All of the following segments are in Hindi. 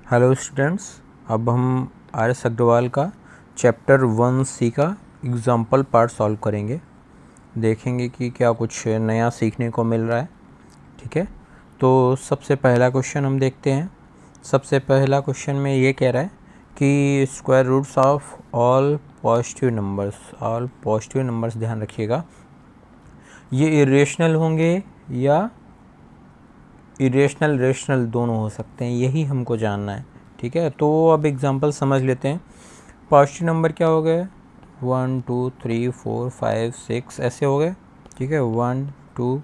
हेलो स्टूडेंट्स, अब हम आर एस अग्रवाल का चैप्टर 1C का एग्जाम्पल पार्ट सॉल्व करेंगे। देखेंगे कि क्या कुछ नया सीखने को मिल रहा है। ठीक है, तो सबसे पहला क्वेश्चन हम देखते हैं। सबसे पहला क्वेश्चन में ये कह रहा है कि square roots of all positive numbers, ध्यान रखिएगा, ये इरेशनल होंगे या इरेशनल रेशनल दोनों हो सकते हैं, यही हमको जानना है। ठीक है, तो अब एग्जांपल समझ लेते हैं। पॉजिटिव नंबर क्या हो गए, 1 2 3 4 5 6 ऐसे हो गए। ठीक है, 1 2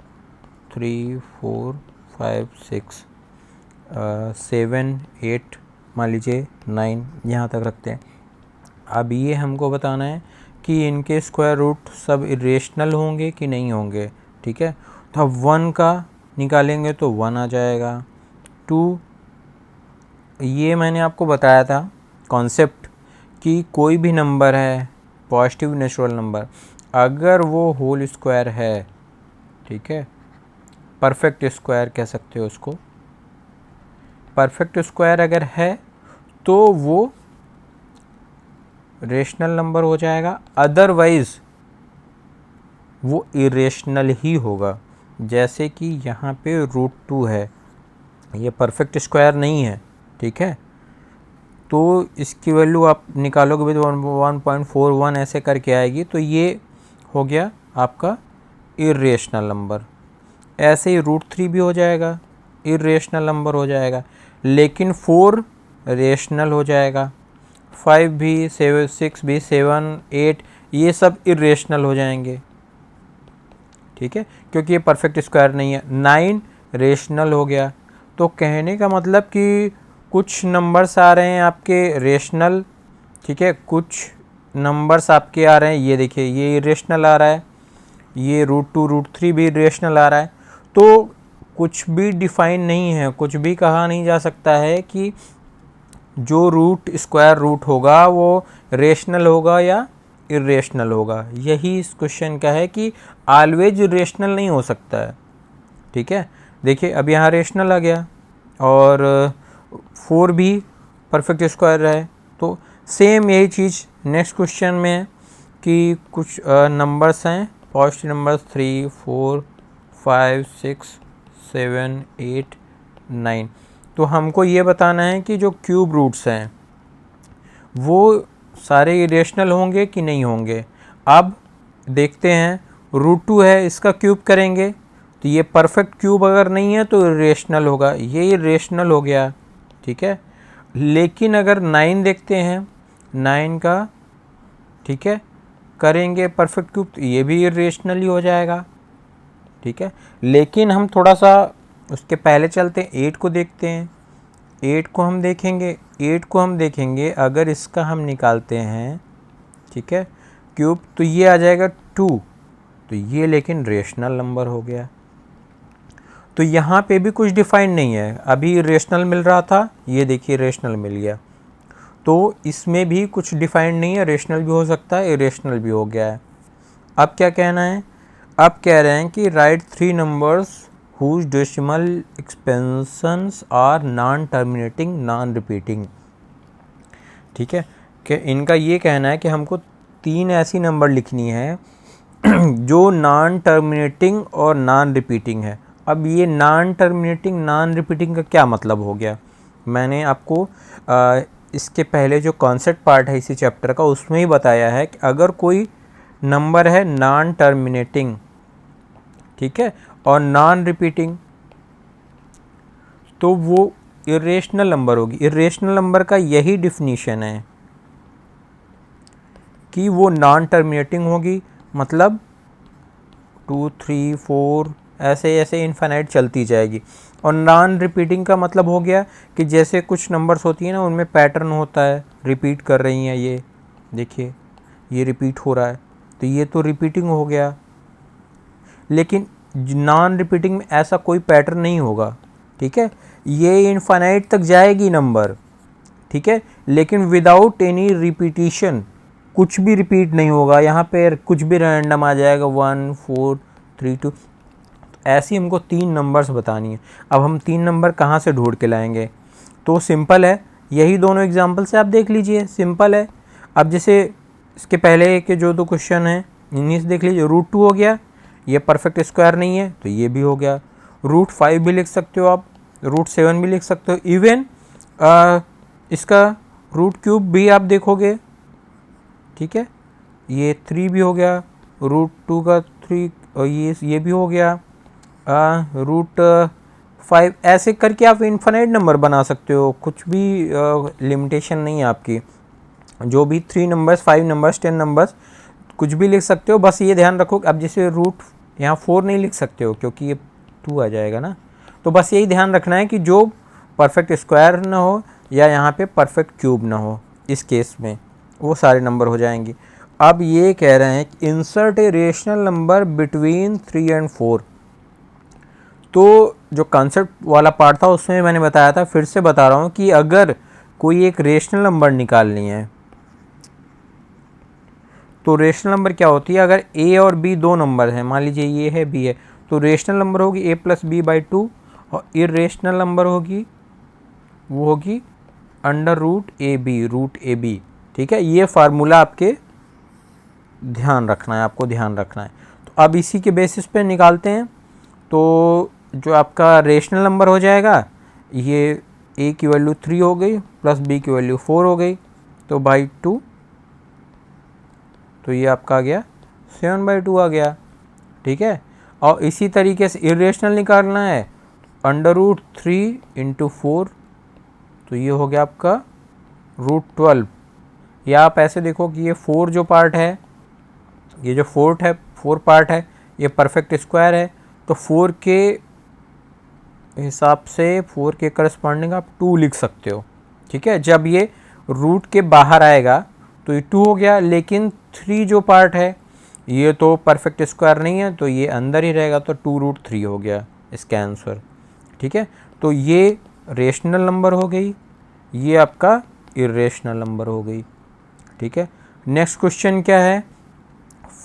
3 4 5 6 7 8 मान लीजिए 9, यहाँ तक रखते हैं। अब ये हमको बताना है कि इनके स्क्वायर रूट सब इरेशनल होंगे कि नहीं होंगे। ठीक है, तो अब 1 का निकालेंगे तो 1 आ जाएगा। 2, ये मैंने आपको बताया था कॉन्सेप्ट कि कोई भी नंबर है पॉजिटिव नेचुरल नंबर, अगर वो होल स्क्वायर है, ठीक है, परफेक्ट स्क्वायर कह सकते हो उसको, परफेक्ट स्क्वायर अगर है तो वो रेशनल नंबर हो जाएगा, अदरवाइज वो इरेशनल ही होगा। जैसे कि यहाँ पे √2 है, ये परफेक्ट स्क्वायर नहीं है। ठीक है, तो इसकी वैल्यू आप निकालोगे तो 1.41 ऐसे करके आएगी, तो ये हो गया आपका इरेशनल नंबर। ऐसे ही √3 भी हो जाएगा, इरेशनल नंबर हो जाएगा, लेकिन 4 रेशनल हो जाएगा, 5 भी, 6 भी, 7 8 ये सब इरेशनल हो जाएंगे। ठीक है, क्योंकि ये परफेक्ट स्क्वायर नहीं है। 9 रेशनल हो गया। तो कहने का मतलब कि कुछ नंबर्स आ रहे हैं आपके रेशनल, ठीक है, कुछ नंबर्स आपके आ रहे हैं, ये देखिए ये इरेशनल आ रहा है, ये √2 √3 भी इरेशनल आ रहा है। तो कुछ भी डिफाइन नहीं है, कुछ भी कहा नहीं जा सकता है कि जो रूट स्क्वायर रूट होगा वो रेशनल होगा या इरेशनल होगा। यही इस क्वेश्चन का है कि ऑलवेज रेशनल नहीं हो सकता है। ठीक है, देखिए अब यहाँ रेशनल आ गया और 4 भी परफेक्ट स्क्वायर है। तो सेम यही चीज़ नेक्स्ट क्वेश्चन में है कि कुछ नंबर्स हैं पॉजिटिव नंबर्स 3 4 5 6 7 8 9। तो हमको ये बताना है कि जो क्यूब रूट्स हैं वो सारे इरेशनल होंगे कि नहीं होंगे। अब देखते हैं, √2 है, इसका क्यूब करेंगे तो ये परफेक्ट क्यूब अगर नहीं है तो इरेशनल होगा, ये इरेशनल हो गया। ठीक है, लेकिन अगर 9 देखते हैं, 9 का, ठीक है, करेंगे परफेक्ट क्यूब तो ये भी इरेशनल ही हो जाएगा। ठीक है, लेकिन हम थोड़ा सा उसके पहले चलते हैं, 8 को देखते हैं। 8 को हम देखेंगे अगर इसका हम निकालते हैं, ठीक है, क्यूब, तो ये आ जाएगा 2, तो ये लेकिन रेशनल नंबर हो गया। तो यहाँ पे भी कुछ डिफाइन नहीं है, अभी रेशनल मिल रहा था, ये देखिए रेशनल मिल गया। तो इसमें भी कुछ डिफाइन नहीं है, रेशनल भी हो सकता है, इरेशनल भी हो गया है। अब क्या कहना है, अब कह रहे हैं कि right 3 numbers whose decimal expansions are non terminating non repeating। ठीक है, कि इनका ये कहना है कि हमको 3 ऐसी नंबर लिखनी है जो नॉन टर्मिनेटिंग और नॉन रिपीटिंग है। अब ये नॉन टर्मिनेटिंग नॉन रिपीटिंग का क्या मतलब हो गया, मैंने आपको इसके पहले जो कॉन्सेप्ट पार्ट है इसी चैप्टर का उसमें ही बताया है कि अगर कोई नंबर है नॉन टर्मिनेटिंग, ठीक है, और नॉन रिपीटिंग, तो वो इरेशनल नंबर होगी। इरेशनल नंबर का यही डिफिनीशन है कि वो नॉन टर्मिनेटिंग होगी, मतलब 2 3 4 ऐसे ऐसे इनफाइनाइट चलती जाएगी। और नॉन रिपीटिंग का मतलब हो गया कि जैसे कुछ नंबर्स होती हैं ना, उनमें पैटर्न होता है, रिपीट कर रही हैं, ये देखिए ये रिपीट हो रहा है, तो ये तो रिपीटिंग हो गया। लेकिन नॉन रिपीटिंग में ऐसा कोई पैटर्न नहीं होगा। ठीक है, ये इनफाइनाइट तक जाएगी नंबर, ठीक है, लेकिन विदाउट एनी रिपीटिशन, कुछ भी रिपीट नहीं होगा, यहाँ पे कुछ भी रैंडम आ जाएगा, 1 4 3 2। ऐसी हमको 3 नंबर्स बतानी है। अब हम 3 नंबर कहाँ से ढूंढ के लाएंगे, तो सिंपल है, यही दोनों एग्जाम्पल से आप देख लीजिए, सिंपल है। अब जैसे इसके पहले के जो दो क्वेश्चन हैं इन्हीं से देख लीजिए। रूट 2 हो गया, ये परफेक्ट स्क्वायर नहीं है तो ये भी हो गया। रूट 5 भी लिख सकते हो आप, रूट 7 भी लिख सकते हो, इवन इसका रूट क्यूब भी आप देखोगे, ठीक है। ये 3 भी हो गया, रूट 2 का 3, और ये भी हो गया, रूट 5, ऐसे करके आप इन्फिनिट नंबर बना सकते हो, कुछ भी लिमिटेशन नहीं है आपकी। जो भी 3 नंबर्स, 5 नंबर्स, 10 नंबर्स कुछ भी लिख सकते हो। बस ये ध्यान रखो, अब जैसे रूट यहाँ 4 नहीं लिख सकते हो क्योंकि ये 2 आ जाएगा ना, तो बस यही ध्यान रखना है कि जो परफेक्ट स्क्वायर ना हो या यहाँ पे परफेक्ट क्यूब ना हो, इस केस में वो सारे नंबर हो जाएंगे। अब ये कह रहे हैं कि insert a rational number between 3 and 4। तो जो कॉन्सेप्ट वाला पार्ट था उसमें मैंने बताया था, फिर से बता रहा हूँ कि अगर कोई एक रेशनल नंबर निकालनी है तो रेशनल नंबर क्या होती है, अगर ए और बी दो नंबर हैं, मान लीजिए ये है बी है, तो रेशनल नंबर होगी ए प्लस बी बाई 2, और इरेशनल नंबर होगी वो होगी अंडर रूट ए बी। ठीक है, ये फार्मूला आपके ध्यान रखना है, आपको ध्यान रखना है। तो अब इसी के बेसिस पे निकालते हैं। तो जो आपका रेशनल नंबर हो जाएगा, ये ए की वैल्यू 3 हो गई प्लस बी की वैल्यू 4 हो गई, तो बाई 2, तो ये आपका आ गया 7/2 आ गया। ठीक है, और इसी तरीके से इरेशनल निकालना है, अंडर रूट 3 इंटू 4, तो ये हो गया आपका रूट 12। या आप ऐसे देखो कि ये 4 जो पार्ट है, ये जो 4 पार्ट है, ये परफेक्ट स्क्वायर है, तो 4 के हिसाब से 4 के करस्पॉन्डिंग आप 2 लिख सकते हो। ठीक है, जब ये रूट के बाहर आएगा तो ये 2 हो गया, लेकिन 3 जो पार्ट है ये तो परफेक्ट स्क्वायर नहीं है, तो ये अंदर ही रहेगा, तो 2√3 हो गया इसका आंसर। ठीक है, तो ये रेशनल नंबर हो गई, ये आपका इरेशनल नंबर हो गई। ठीक है, नेक्स्ट क्वेश्चन क्या है,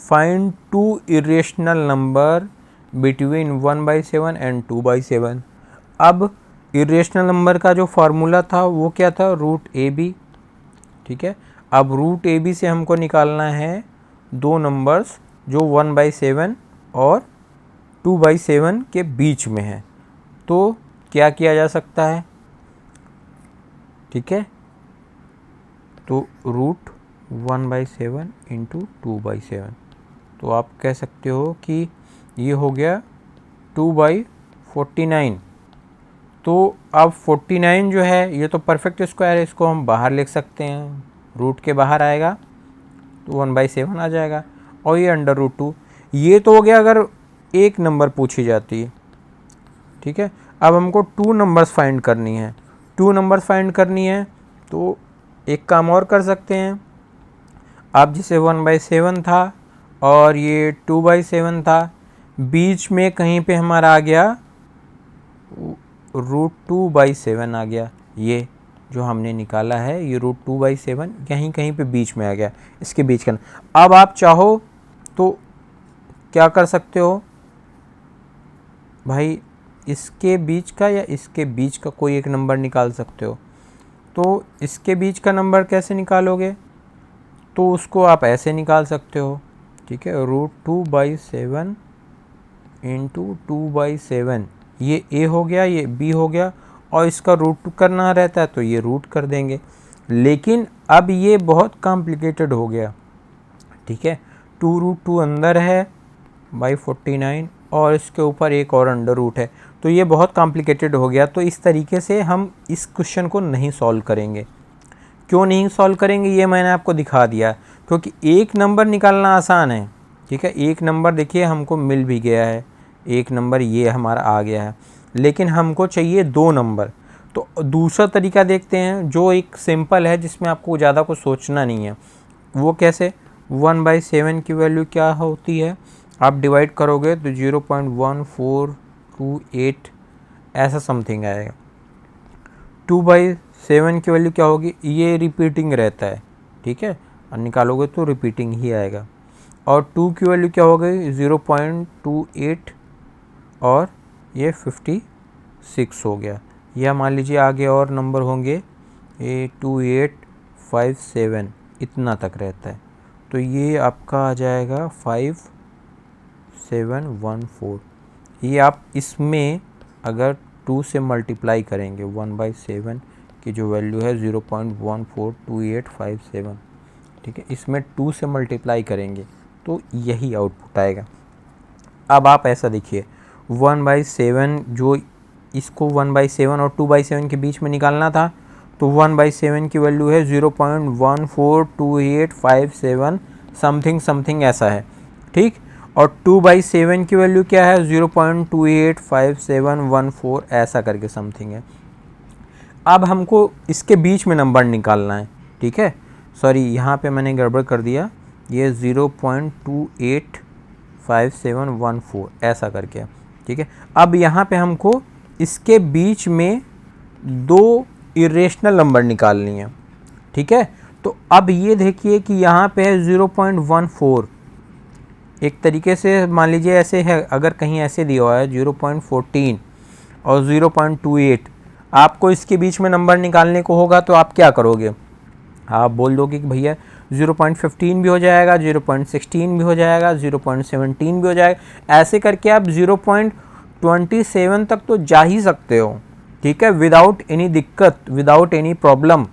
find 2 irrational number between 1/7 and 2/7। अब इरेशनल नंबर का जो फार्मूला था वो क्या था, रूट ए बी। ठीक है, अब रूट ए बी से हमको निकालना है दो नंबर्स जो 1/7 और 2/7 के बीच में है। तो क्या किया जा सकता है, ठीक है, तो रूट 1/7 इंटू 2/7, तो आप कह सकते हो कि ये हो गया 2/49। तो अब 49 जो है ये तो परफेक्ट स्क्वायर है, इसको हम बाहर लिख सकते हैं, रूट के बाहर आएगा तो 1/7 आ जाएगा, और ये अंडर रूट 2। ये तो हो गया अगर एक नंबर पूछी जाती है। ठीक है, अब हमको 2 नंबर्स फाइंड करनी है। 2 नंबर्स फाइंड करनी है तो एक काम और कर सकते हैं, आप जिसे 1/7 था और ये 2/7 था, बीच में कहीं पे हमारा आ गया रूट 2/7 आ गया। ये जो हमने निकाला है ये रूट 2/7 कहीं कहीं पे बीच में आ गया, इसके बीच का। अब आप चाहो तो क्या कर सकते हो भाई, इसके बीच का या इसके बीच का कोई एक नंबर निकाल सकते हो। तो इसके बीच का नंबर कैसे निकालोगे, तो उसको आप ऐसे निकाल सकते हो। ठीक है, रूट 2/7 इंटू 2/7, ये ए हो गया, ये बी हो गया, और इसका रूट करना रहता है तो ये रूट कर देंगे। लेकिन अब ये बहुत कॉम्प्लिकेटेड हो गया। ठीक है, 2√2 अंदर है बाई 49 और इसके ऊपर एक और अंडर रूट है, तो ये बहुत कॉम्प्लिकेटेड हो गया। तो इस तरीके से हम इस क्वेश्चन को नहीं सॉल्व करेंगे। क्यों नहीं सॉल्व करेंगे ये मैंने आपको दिखा दिया, क्योंकि एक नंबर निकालना आसान है। ठीक है, एक नंबर देखिए हमको मिल भी गया है, एक नंबर ये हमारा आ गया है, लेकिन हमको चाहिए 2 नंबर। तो दूसरा तरीका देखते हैं जो एक सिंपल है, जिसमें आपको ज़्यादा कुछ सोचना नहीं है। वो कैसे, 1/7 की वैल्यू क्या होती है, आप डिवाइड करोगे तो 0.1428 ऐसा समथिंग आएगा। 2/7 की वैल्यू क्या होगी, ये रिपीटिंग रहता है। ठीक है, और निकालोगे तो रिपीटिंग ही आएगा। और 2 की वैल्यू क्या हो गई, 0.28, और ये 56 हो गया। या मान लीजिए आगे और नंबर होंगे 82857 इतना तक रहता है। तो ये आपका आ जाएगा 5714। ये आप इसमें अगर 2 से मल्टीप्लाई करेंगे 1/7 की जो वैल्यू है 0.142857, ठीक है, इसमें 2 से मल्टीप्लाई करेंगे तो यही आउटपुट आएगा। अब आप ऐसा देखिए 1/7 जो इसको 1/7 और 2/7 के बीच में निकालना था, तो 1/7 की वैल्यू है 0.142857 समथिंग समथिंग ऐसा है, ठीक। और 2/7 की वैल्यू क्या है 0.285714 ऐसा करके समथिंग है। अब हमको इसके बीच में नंबर निकालना है, ठीक है। सॉरी यहाँ पे मैंने गड़बड़ कर दिया, ये 0.285714 ऐसा करके, ठीक है। अब यहाँ पे हमको इसके बीच में 2 इरेशनल नंबर निकालनी है, ठीक है। तो अब ये देखिए कि यहाँ पे है 0.14, एक तरीके से मान लीजिए ऐसे है, अगर कहीं ऐसे दिया हुआ है 0.14 और 0.28, आपको इसके बीच में नंबर निकालने को होगा तो आप क्या करोगे, आप बोल दोगे कि भैया 0.15 भी हो जाएगा, 0.16 भी हो जाएगा, 0.17 भी हो जाएगा, ऐसे करके आप 0.27 तक तो जा ही सकते हो, ठीक है, विदाउट एनी दिक्कत, विदाउट एनी प्रॉब्लम,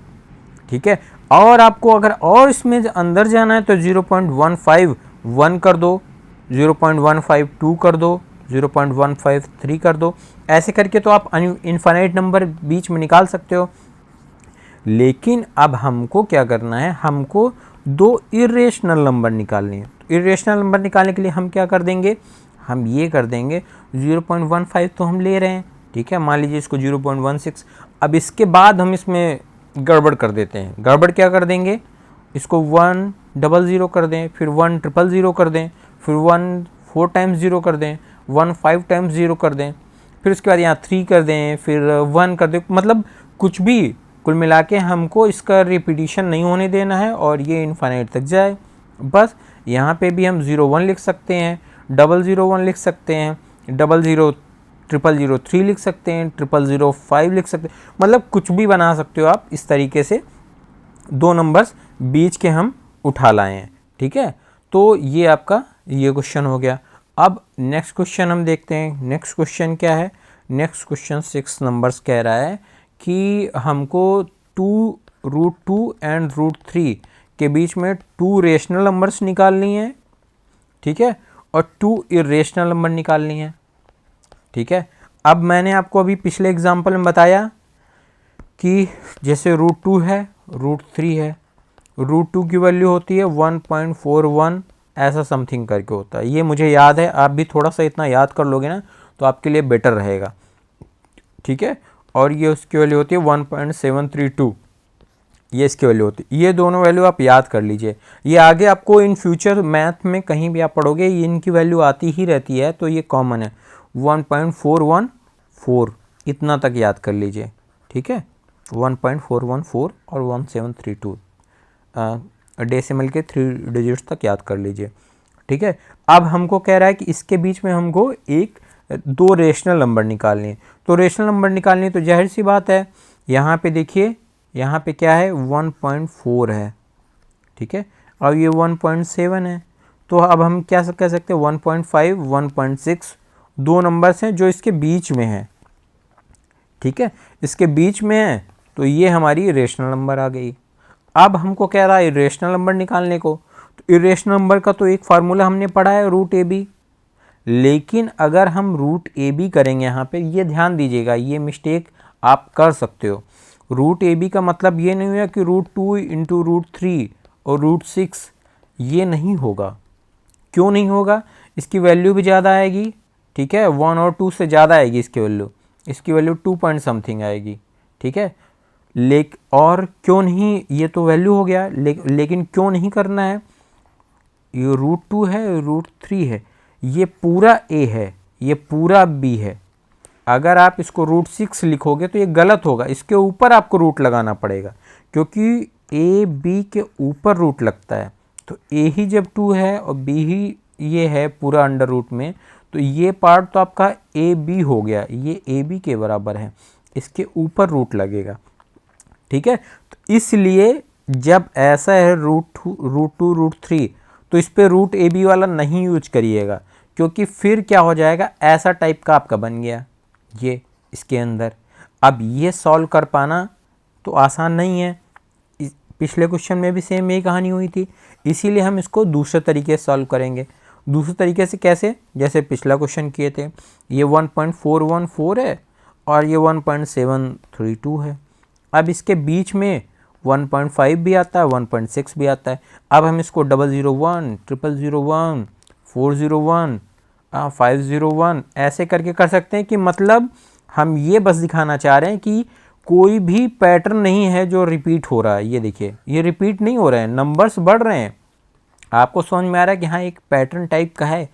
ठीक है। और आपको अगर और इसमें अंदर जाना है तो 0.151 कर दो, 0.152 कर दो, 0.153 कर दो, ऐसे करके तो आप इनफाइनाइट नंबर बीच में निकाल सकते हो। लेकिन अब हमको क्या करना है, हमको 2 इरेशनल नंबर निकालनी है। तो इरेशनल नंबर निकालने के लिए हम क्या कर देंगे, हम ये कर देंगे 0.15 तो हम ले रहे हैं, ठीक है, मान लीजिए इसको 0.16। अब इसके बाद हम इसमें गड़बड़ कर देते हैं। गड़बड़ क्या कर देंगे, इसको 100 कर दें, फिर 1000 कर दें, फिर 1 4 टाइम्स 0 कर दें, 1 5 टाइम्स 0 कर दें, फिर उसके बाद यहाँ 3 कर दें, फिर 1 कर दें, मतलब कुछ भी कुल मिला के हमको इसका रिपीटिशन नहीं होने देना है और ये इनफाइनाइट तक जाए। बस यहाँ पे भी हम 01 लिख सकते हैं, 001 लिख सकते हैं, 000003 लिख सकते हैं, 0005 लिख सकते हैं, मतलब कुछ भी बना सकते हो आप। इस तरीके से 2 नंबर्स बीच के हम उठा लाए हैं, ठीक है। तो ये आपका ये क्वेश्चन हो गया। अब नेक्स्ट क्वेश्चन हम देखते हैं। नेक्स्ट क्वेश्चन क्या है, नेक्स्ट क्वेश्चन 6 नंबर्स कह रहा है कि हमको 2√2 एंड √3 के बीच में 2 रेशनल नंबर्स निकालनी है, ठीक है, और 2 इरेशनल नंबर निकालनी है, ठीक है। अब मैंने आपको अभी पिछले एग्जाम्पल में बताया कि जैसे √2 है, √3 है, √2 की वैल्यू होती है 1.41 ऐसा समथिंग करके होता है। ये मुझे याद है, आप भी थोड़ा सा इतना याद कर लोगे ना तो आपके लिए बेटर रहेगा, ठीक है। और ये उसकी वैल्यू होती है 1.732, ये इसकी वैल्यू होती है। ये दोनों वैल्यू आप याद कर लीजिए, ये आगे आपको इन फ्यूचर मैथ में कहीं भी आप पढ़ोगे ये इनकी वैल्यू आती ही रहती है, तो ये कॉमन है। 1.414 इतना तक याद कर लीजिए, ठीक है, 1.414 और 1732 डेसिमल के 3 डिजिट्स तक याद कर लीजिए, ठीक है। अब हमको कह रहा है कि इसके बीच में हमको 2 रेशनल नंबर निकालने हैं। तो रेशनल नंबर निकालने तो जाहिर सी बात है, यहाँ पे देखिए, यहाँ पे क्या है 1.4 है, ठीक है, और ये 1.7 है। तो अब हम क्या कह सकते हैं 1.5 1.6 2 नंबर्स हैं जो इसके बीच में है, ठीक है, इसके बीच में है, तो ये हमारी रेशनल नंबर आ गई। अब हमको कह रहा है इरेशनल नंबर निकालने को, तो इरेशनल नंबर का तो एक फार्मूला हमने पढ़ा है √AB, लेकिन अगर हम √AB करेंगे, यहाँ पे ये ध्यान दीजिएगा, ये मिस्टेक आप कर सकते हो। √AB का मतलब ये नहीं हुआ कि √2 इंटू √3 और √6, ये नहीं होगा। क्यों नहीं होगा, इसकी वैल्यू भी ज़्यादा आएगी, ठीक है, 1 और 2 से ज़्यादा आएगी इसकी वैल्यू 2 पॉइंट समथिंग आएगी, ठीक है। और क्यों नहीं, ये तो वैल्यू हो गया, लेकिन क्यों नहीं करना है, ये √2 है, √3 है, ये पूरा A है, ये पूरा B है। अगर आप इसको √6 लिखोगे तो ये गलत होगा, इसके ऊपर आपको रूट लगाना पड़ेगा, क्योंकि A B के ऊपर रूट लगता है। तो A ही जब 2 है और B ही ये है पूरा अंडर रूट में, तो ये पार्ट तो आपका AB हो गया, ये AB के बराबर है, इसके ऊपर रूट लगेगा, ठीक है। तो इसलिए जब ऐसा है √2 √3 तो इस पे √AB वाला नहीं यूज करिएगा, क्योंकि फिर क्या हो जाएगा, ऐसा टाइप का आपका बन गया ये इसके अंदर। अब ये सॉल्व कर पाना तो आसान नहीं है, पिछले क्वेश्चन में भी सेम यही कहानी हुई थी, इसीलिए हम इसको दूसरे तरीके से सॉल्व करेंगे। दूसरे तरीके से कैसे, जैसे पिछला क्वेश्चन किए थे, ये 1.414 है और ये 1.732 है। अब इसके बीच में 1.5 भी आता है, 1.6 भी आता है। अब हम इसको 001 0001 401 501 ऐसे करके कर सकते हैं, कि मतलब हम ये बस दिखाना चाह रहे हैं कि कोई भी पैटर्न नहीं है जो रिपीट हो रहा है। ये देखिए, ये रिपीट नहीं हो रहे हैं, नंबर्स बढ़ रहे हैं। आपको समझ में आ रहा है कि हाँ एक पैटर्न टाइप का है,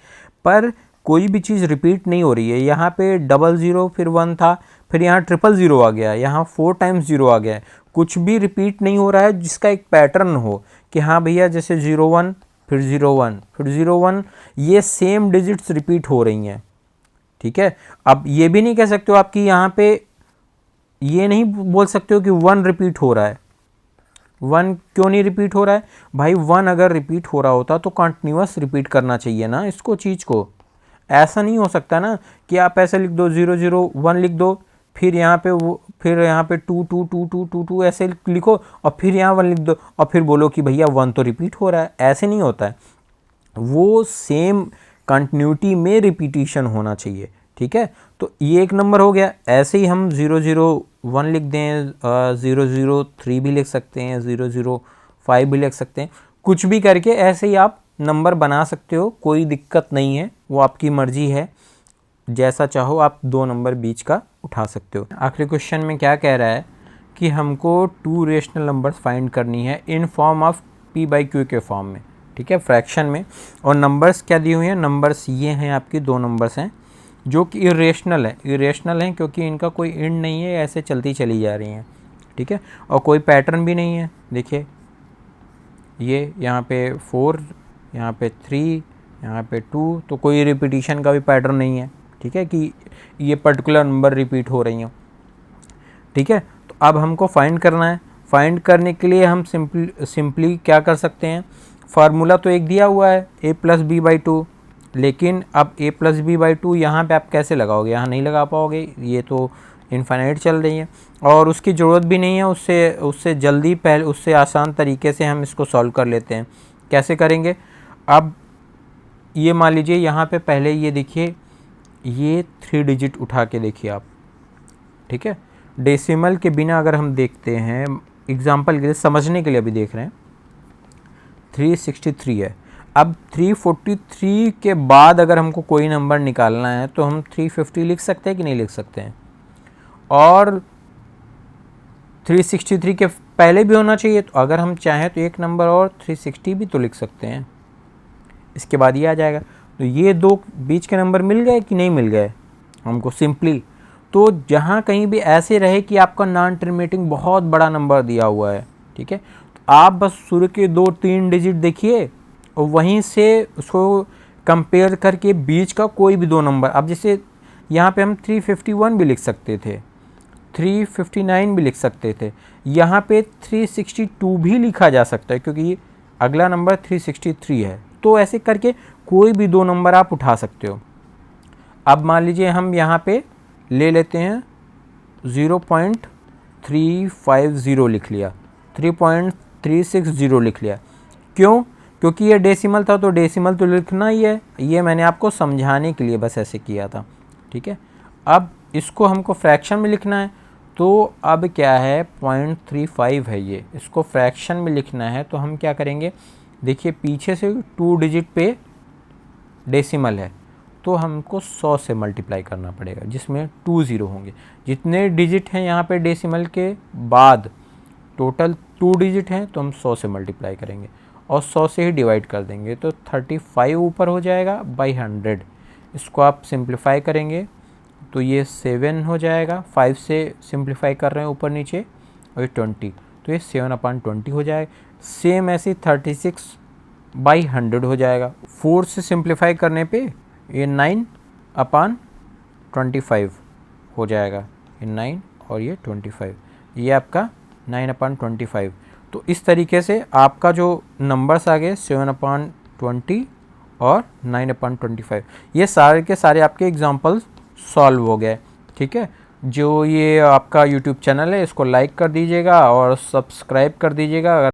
पर कोई भी चीज़ रिपीट नहीं हो रही है। यहाँ पे 00 फिर 1 था, फिर यहाँ 000 आ गया, यहाँ 4 टाइम्स 0 आ गया है। कुछ भी रिपीट नहीं हो रहा है जिसका एक पैटर्न हो कि हाँ भैया जैसे 01 फिर 01 फिर 01, ये सेम डिजिट्स रिपीट हो रही हैं। ठीक है, अब ये भी नहीं कह सकते हो आपकी यहाँ पे, ये नहीं बोल सकते हो कि 1 रिपीट हो रहा है। 1 क्यों नहीं रिपीट हो रहा है भाई, 1 अगर रिपीट हो रहा होता तो कंटिन्यूअस रिपीट करना चाहिए ना इसको, चीज़ को। ऐसा नहीं हो सकता ना कि आप ऐसे लिख दो 001 लिख दो, फिर यहाँ पे 2 ऐसे लिखो और फिर यहाँ 1 लिख दो और फिर बोलो कि भैया 1 तो रिपीट हो रहा है। ऐसे नहीं होता है, वो सेम कंटिन्यूटी में रिपीटिशन होना चाहिए। ठीक है, तो ये एक नंबर हो गया। ऐसे ही हम 001 लिख दें, 003 भी लिख सकते हैं, 005 भी लिख सकते हैं, कुछ भी करके ऐसे ही आप नंबर बना सकते हो, कोई दिक्कत नहीं है, वो आपकी मर्जी है, जैसा चाहो आप 2 नंबर बीच का उठा सकते हो। आखिरी क्वेश्चन में क्या कह रहा है कि हमको 2 रेशनल नंबर्स फाइंड करनी है इन फॉर्म ऑफ p/q के फॉर्म में। ठीक है, फ्रैक्शन में। और नंबर्स क्या दी हुई हैं, नंबर्स ये हैं आपकी 2 नंबर्स हैं जो कि इरेशनल है। इरेशनल हैं क्योंकि इनका कोई एंड नहीं है, ऐसे चलती चली जा रही हैं। ठीक है, और कोई पैटर्न भी नहीं है। देखिए ये यहाँ पे 4, यहाँ पे 3, यहाँ पे 2, तो कोई रिपीटिशन का भी पैटर्न नहीं है। ठीक है, कि ये पर्टिकुलर नंबर रिपीट हो रही हैं। ठीक है, तो अब हमको फाइंड करना है। फाइंड करने के लिए हम सिंपली क्या कर सकते हैं, फार्मूला तो एक दिया हुआ है a+b/2, लेकिन अब a+b/2 यहाँ पे आप कैसे लगाओगे, यहाँ नहीं लगा पाओगे, ये तो इनफाइनाइट चल रही है और उसकी ज़रूरत भी नहीं है। उससे जल्दी पहले उससे आसान तरीके से हम इसको सॉल्व कर लेते हैं। कैसे करेंगे, अब ये मान लीजिए यहाँ पे पहले ये देखिए, ये 3 डिजिट उठा के देखिए आप। ठीक है, डेसिमल के बिना अगर हम देखते हैं, एग्जाम्पल के लिए समझने के लिए अभी देख रहे हैं, 363 है। अब 343 के बाद अगर हमको कोई नंबर निकालना है तो हम 350 लिख सकते हैं कि नहीं लिख सकते हैं, और 363 के पहले भी होना चाहिए, तो अगर हम चाहें तो एक नंबर और 360 भी तो लिख सकते हैं, इसके बाद ये आ जाएगा। तो ये 2 बीच के नंबर मिल गए कि नहीं मिल गए हमको सिंपली। तो जहाँ कहीं भी ऐसे रहे कि आपका नॉन टर्मिनेटिंग बहुत बड़ा नंबर दिया हुआ है, ठीक है, तो आप बस शुरू के 2-3 डिजिट देखिए और वहीं से उसको कंपेयर करके बीच का कोई भी 2 नंबर, अब जैसे यहाँ पे हम 351 भी लिख सकते थे, 359 भी लिख सकते थे, यहाँ पे 362 भी लिखा जा सकता है क्योंकि अगला नंबर 363 है। तो ऐसे करके कोई भी 2 नंबर आप उठा सकते हो। अब मान लीजिए हम यहाँ पे ले लेते हैं 0.350 लिख लिया, 3.360 लिख लिया। क्यों, क्योंकि ये डेसिमल था तो डेसिमल तो लिखना ही है, ये मैंने आपको समझाने के लिए बस ऐसे किया था। ठीक है, अब इसको हमको फ्रैक्शन में लिखना है, तो अब क्या है 0.35 है ये, इसको फ्रैक्शन में लिखना है तो हम क्या करेंगे, देखिए पीछे से 2 डिजिट पे डेसिमल है तो हमको 100 से मल्टीप्लाई करना पड़ेगा, जिसमें 2 ज़ीरो होंगे। जितने डिजिट हैं यहाँ पे डेसिमल के बाद, टोटल 2 डिजिट हैं, तो हम 100 से मल्टीप्लाई करेंगे और 100 से ही डिवाइड कर देंगे, तो 35 ऊपर हो जाएगा बाई 100। इसको आप सिंप्लीफाई करेंगे तो ये 7 हो जाएगा, 5 से सिंप्लीफाई कर रहे हैं ऊपर नीचे, और ये 20, तो ये 7/20 हो जाएगा। सेम ऐसे 36/100 हो जाएगा। 4 से सिंप्लीफाई करने पे ये 9/25 हो जाएगा, ये 9 और ये 25, ये आपका 9/25। तो इस तरीके से आपका जो नंबर्स आ गए 7/20 और 9/25, ये सारे के सारे आपके एग्जांपल्स सॉल्व हो गए। ठीक है, जो ये आपका यूट्यूब चैनल है इसको लाइक कर दीजिएगा और सब्सक्राइब कर दीजिएगा।